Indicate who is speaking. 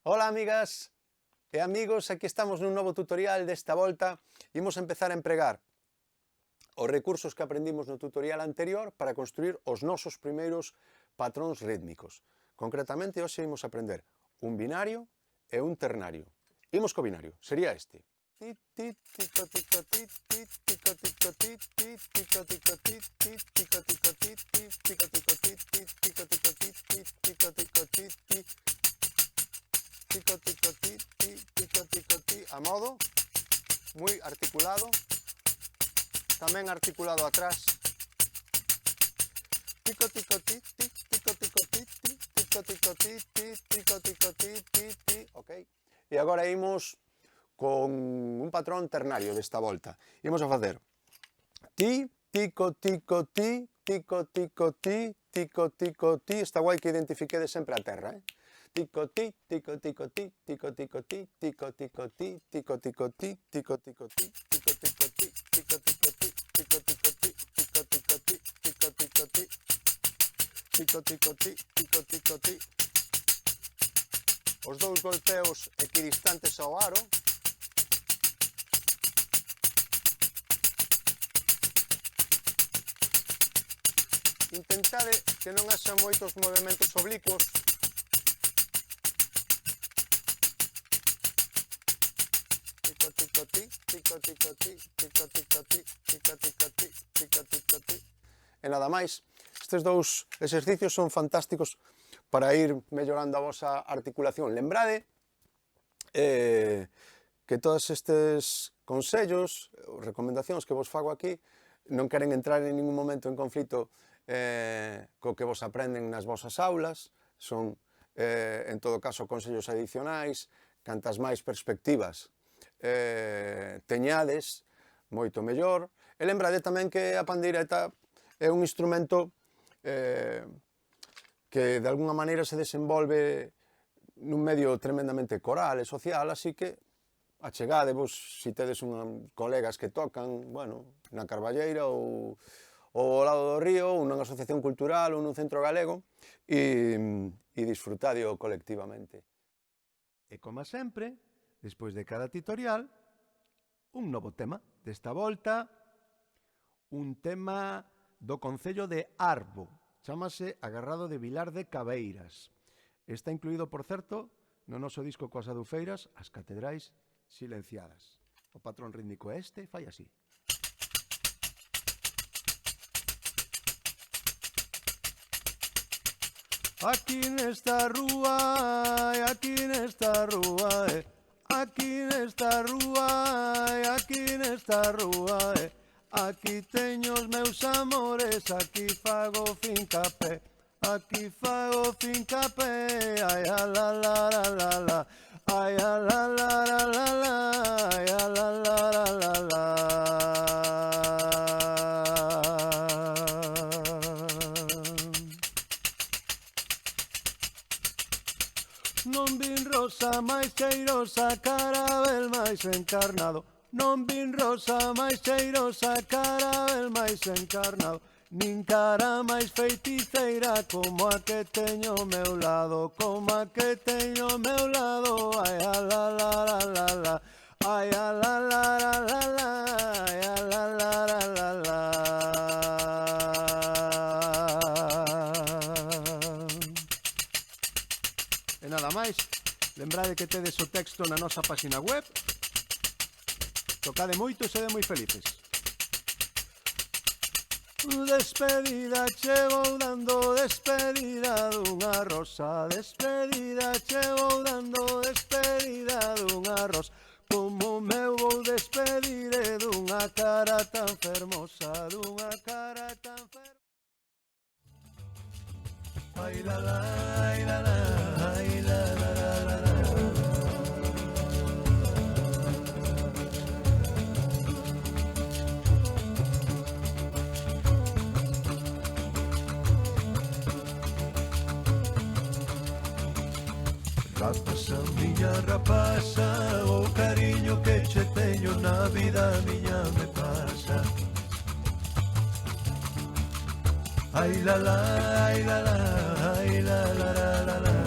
Speaker 1: Ola amigas e amigos, aquí estamos nun novo tutorial. Desta volta imos empezar a empregar os recursos que aprendimos no tutorial anterior para construir os nosos primeiros patróns rítmicos. Concretamente, hoxe imos aprender un binario e un ternario. Imos co binario, sería este. A modo, moi articulado, tamén articulado atrás. Ok, e agora imos con un patrón ternario desta volta. Imos a facer ti, tico, tico, ti, tico, tico, ti, tico, tico, ti. Está guai que identifiquedes sempre a terra, Tico, ti, tico, tico, ti, tico, tico, ti, tico, tico, ti, tico, tico, ti, tico, tico, ti, tico, tico, ti, tico, tico, ti, tico, tico, ti, tico, tico, ti, tico, tico, ti, tico, tico, ti, tico, tico, ti. Os dous golpeos equidistantes ao aro. Intentade que non haxa moitos movementos oblicuos. Tico, tico, tico, ti, tico, tico, ti, tico, tico, ti, tico, tico, ti. E nada máis, estes dous exercicios son fantásticos para ir mellorando a vosa articulación. Lembrade que todos estes consellos, recomendacións que vos fago aquí, non queren entrar en ningún momento en conflito co que vos aprenden nas vosas aulas. Son, en todo caso, consellos adicionais. Cantas máis perspectivas teñades, moito mellor. E lembrade tamén que a pandeireta é un instrumento que de alguna maneira se desenvolve nun medio tremendamente coral e social, así que achegadevos, se tedes colegas que tocan, bueno, na Carballeira ou ao lado do río, ou nunha asociación cultural ou nun centro galego, e disfrutadeo colectivamente. E como sempre, despois de cada tutorial, un novo tema. Desta volta, un tema do concello de Arbo. Chámase Agarrado de Vilar de Cabeiras. Está incluído, por certo, no noso disco coas adufeiras, As Catedrais Silenciadas. O patrón rítmico é este, fai así. Aquí nesta rúa, aquí nesta rúa, aquí nesta rúa, aquí nesta rúa, aquí teño os meus amores, aquí fago fincapé, aquí fago fincapé, ai a la la la la la, ai a la la la la la, ai a la la la la la. Non vin rosa máis cheirosa, carabel máis encarnado. Non vin rosa máis cheirosa, carabel máis encarnado. Nin cara máis feiticeira como a que teño ao meu lado, como a que teño ao meu lado. Ai a la la la la la, ai a la la la la la, ai a la la la la la. E nada máis, lembrade que tedes o texto na nosa página web. Tocade moito e sede moi felices. Despedida che vou dando, despedida dunha rosa, despedida che vou dando, despedida dunha rosa. Como me vou despedir dunha cara tan fermosa, dunha cara tan fermosa. Ai la la, ai la la, ai la la la la la. Rapaza, miña rapaza, o cariño que che teño na vida miña me pasa. Ay la la, ay la la, ay la la la la la.